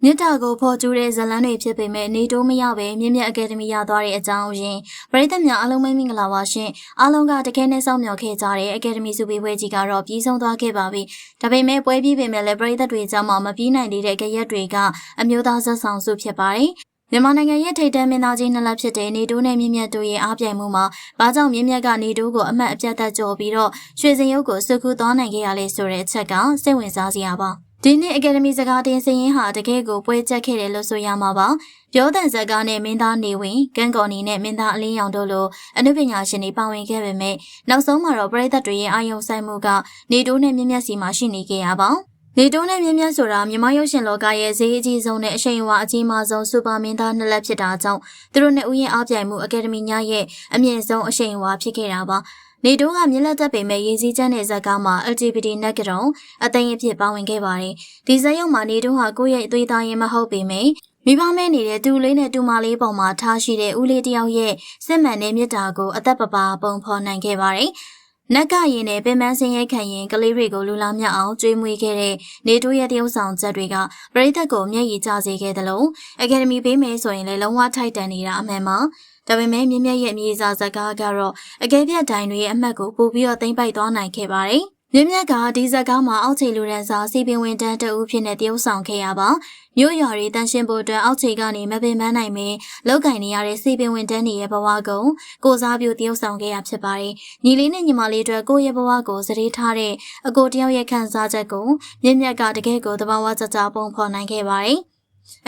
မြစ်တာကိုဖော်ကျူးတဲ့ဇလန်းတွေဖြစ်ပေမဲ့နေတိုးမရပဲမြင့်မြတ်အကယ်ဒမီရသွားတဲ့အကြောင်းအရင်ပရိသတ်များအားလုံးပဲမင်္ဂလာပါရှင်အားလုံးကတကယ်နဲ့စောင့်မျှော်ခဲ့ကြတဲ့အကယ်ဒမီစုပေးပွဲကြီးကတော့ပြီးဆုံးသွားခဲ့ပါပြီဒါပေမဲ့ပွဲပြီးပေမဲ့လည်းပရိသတ်တွေကြောင့်မပြီးနိုင်သေးတဲ့ကြရက်တွေကအမျိုးသားဇက်ဆောင်စုဖြစ်ပါတယ်မြန်မာနိုင်ငံရဲ့ထိပ်တန်းမင်းသားကြီးနှစ်လက်ဖြစ်တဲ့နေတိုးနဲ့မြင့်မြတ်တို့ရဲ့အားပြိုင်မှုမှာဘာကြောင့်မြင့်မြတ်ကနေတိုးကိုအမှတ်အပြတ်သက်ကြော်ပြီးတော့ရွှေစင်ရုပ်ကိုစုခုသွားနိုင်ခဲ့ရလဲဆိုတဲ့အချက်ကစိတ်ဝင်စားစရာပါဒီနေ့အကယ်ဒမီစကားတင်စရင်ဟာတကယ်ကိုပွဲချက်ခဲ့တယ်လို့ဆိုရမှာပါပြောတဲ့ဇာတ်ကားနဲ့မင်းသားနေဝင်ကန်းကော်နီနဲ့မင်းသားအလင်းရောင်တို့လိုအနုပညာရှင်တွေပါဝင်ခဲ့ပေမဲ့နောက်ဆုံးမှာတော့ပရိသတ်တွေရဲ့အာရုံစိုက်မှုကနေတိုးနဲ့မြင့်မြတ်စီမှာရှိနေခဲ့ရပါနေတိုးနဲ့မြင့်မြတ်ဆိုတာမြန်မာရုပ်ရှင်လောကရဲ့ဈေးအကြီးဆုံးနဲ့အရှိန်အဝါအကြီးမားဆုံးစူပါမင်းသားနှစ်လက်ဖြစ်တာကြောင့်သူတို့နဲ့ဥယျာဉ်အားပြိုင်မှုအကယ်ဒမီညရဲ့အမြင့်ဆုံးအရှိန်အဝါဖြစ်ခဲ့တာပါနေတိုးကမြင့်လက်သက်ပေမဲ့ရေးစည်းချမ်းတဲ့ဇာတ်ကားမှာ LGBT နက်ကတုံအသိအဖြစ်ပါဝင်ခဲ့ပါတယ်။ဒီဇာတ်ရုံမှာနေတိုးဟာကိုယ့်ရဲ့အသွေးသားရင်မဟုတ်ပေမဲ့မိဘမဲနေတဲ့တူလေးနဲ့တူမလေးပုံမှာထားရှိတဲ့ဦးလေးတယောက်ရဲ့စစ်မှန်တဲ့မြတ်တာကိုအသက်ပပါပုံဖော်နိုင်ခဲ့ပါတယ်။နက်ကရင်နဲ့ပင်ပန်းစင်းရဲခံရင်ကလေးတွေကိုလူလာမြအောင်ကျွေးမွေးခဲ့တဲ့နေတိုးရဲ့တရုပ်ဆောင်ချက်တွေကပရိသတ်ကိုမျက်ရည်ကျစေခဲ့တယ်လို့အကယ်ဒမီပေးမယ်ဆိုရင်လည်းလုံးဝထိုက်တန်နေတာအမှန်ပါ။ဒါပေမဲ့မြင့်မြတ်ရဲ့အမည်စာဇာတ်ကားကတော့အကယ်ပြတ်တိုင်တွေရဲ့အမှတ်ကိုပို့ပြီးတော့သိမ့်ပိုက်သွားနိုင်ခဲ့ပါတယ်။မြင့်မြတ်ကဒီဇာတ်ကားမှာအောက်ခြေလူရန်စာစီပင်ဝင်တန်းတအုပ်ဖြစ်နေတရုပ်ဆောင်ခဲ့ရပါမြို့ရွာတွေတန်ရှင်းဖို့အတွက်အောက်ခြေကနေမပင်ပန်းနိုင်မင်းလောက်ကင်နေရတဲ့စီပင်ဝင်တန်းတွေရဲ့ဘဝကိုကိုစားပြုတရုပ်ဆောင်ခဲ့ရဖြစ်ပါတယ်။ညီလေးနဲ့ညီမလေးအတွက်ကိုယ့်ရဲ့ဘဝကိုစတေးထားတဲ့အကိုတယောက်ရဲ့ခံစားချက်ကိုမြင့်မြတ်ကတကယ်ကိုသဘာဝကျကျပုံဖော်နိုင်ခဲ့ပါတယ်။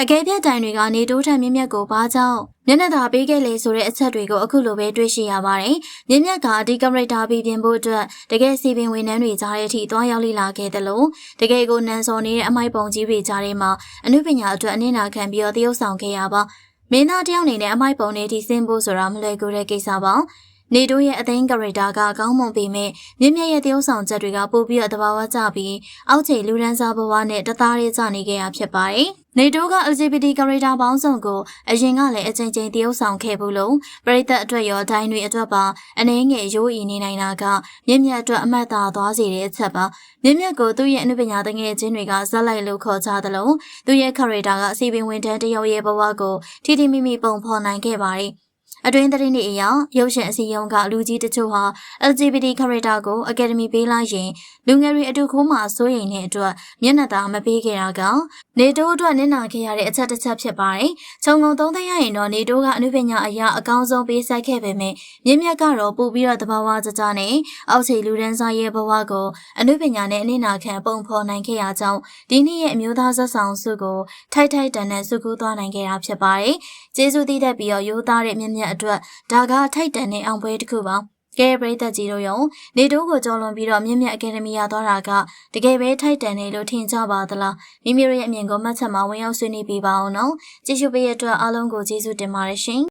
အကယ်ပြတ်တိုင်တွေကနေတိုးထန်မြင့်မြတ်ကိုဘာကြောင့်မျက်နှာသာပေးခဲ့လေဆိုတဲ့အချက်တွေကိုအခုလိုပဲတွေ့ရှိရပါတယ်။မြင့်မြတ်ကဒီကရိုက်တာပြီးပြင်ဖို့အတွက်တကယ်စီပင်ဝန်ထမ်းတွေကြားတဲ့အထိသွားရောက်လေ့လာခဲ့တယ်လို့တကယ်ကိုနန်းစော်နေတဲ့အမိုက်ပုံကြီးတွေကြားထဲမှာအနုပညာအတွက်အနစ်နာခံပြီးတော့တရုပ်ဆောင်ခဲ့ရပါ။မင်းသားတယောက်အနေနဲ့အမိုက်ပုံတွေထိဆင်းဖို့ဆိုတာမလွယ်ကူတဲ့ကိစ္စပါ။နေတိုးရဲ့အသိန်းကရိုက်တာကကောင်းမွန်ပေမဲ့မြင့်မြတ်ရဲ့တရုပ်ဆောင်ချက်တွေကပို့ပြီးတော့သဘာဝကျပြီးအောက်ခြေလူရန်စားဘဝနဲ့တသားရေးကျနေခဲ့ရဖြစ်ပါတယ်။နေတိုးက LGBT ကရိုက်တာပေါင်းစုံကိုအရင်ကလည်းအချိန်ချင်းတရုပ်ဆောင်ခဲ့ဘူးလို့ပရိသတ်အတွက်ရောဒိုင်းတွေအတွက်ပါအနှဲငယ်ရိုးအီနေနိုင်တာကမြင့်မြတ်အတွက်အမှတ်သားသွားစေတဲ့အချက်ပါမြင့်မြတ်ကိုသူ့ရဲ့အနုပညာတငယ်ချင်းတွေကဇက်လိုက်လို့ခေါ်ကြသလိုသူ့ရဲ့ကရိုက်တာကစီပင်ဝင်တန်းတယောက်ရဲ့ဘဝကိုထိထိမိမိပုံဖော်နိုင်ခဲ့ပါတယ်အတွင်းသတင်းတွေအရရုပ်ရှင်အစည်းအရုံးကလူကြီးတချို့ဟာ LGBT ခရိုက်တာကိုအကယ်ဒမီပေးလိုက်ရင်လူငယ်တွေအတူခိုးမှစိုးရိမ်တဲ့အတွက်မျက်နှာသာမပေးခဲ့တာကနေတိုးအတွက်နစ်နာခဲ့ရတဲ့အချက်တစ်ချက်ဖြစ်ပါတယ်။ခြုံငုံသုံးသပ်ရရင်တော့နေတိုးကအနုပညာအရာအကောင်းဆုံးပေးဆက်ခဲ့ပေမဲ့မြင့်မြတ်ကတော့ပို့ပြီးတော့သဘာဝကျကျနဲ့အောက်ခြေလူရန်စားရဲ့ဘဝကိုအနုပညာနဲ့အနစ်နာခံပုံဖော်နိုင်ခဲ့ရကြောင်းဒီနေ့ရဲ့အမျိုးသားဇက်ဆောင်စုကိုထိုက်ထိုက်တန်တန်စုကူးသွားနိုင်ခဲ့တာဖြစ်ပါတယ်။ကျေးဇူးတည်တတ်ပြီးတော့ရိုးသားတဲ့မြင့်မြတ်အတွက်ဒါကထိုက်တန်တဲ့အောင်ပွဲတစ်ခုပါကဲပရိသတ်ကြီးတို့ရောနေတိုးကိုကြော်လွန်ပြီးတော့မြင့်မြတ်အကယ်ဒမီရသွားတာကတကယ်ပဲထိုက်တန်တယ်လို့ထင်ကြပါသလားမိမိတို့ရဲ့အမြင်ကိုမှတ်ချက်မှာဝင်ရောက်ဆွေးနွေးပေးပါအောင်နော်ကြည့်ရှုပေးရတဲ့အတွက်အားလုံးကိုကျေးဇူးတင်ပါတယ်ရှင်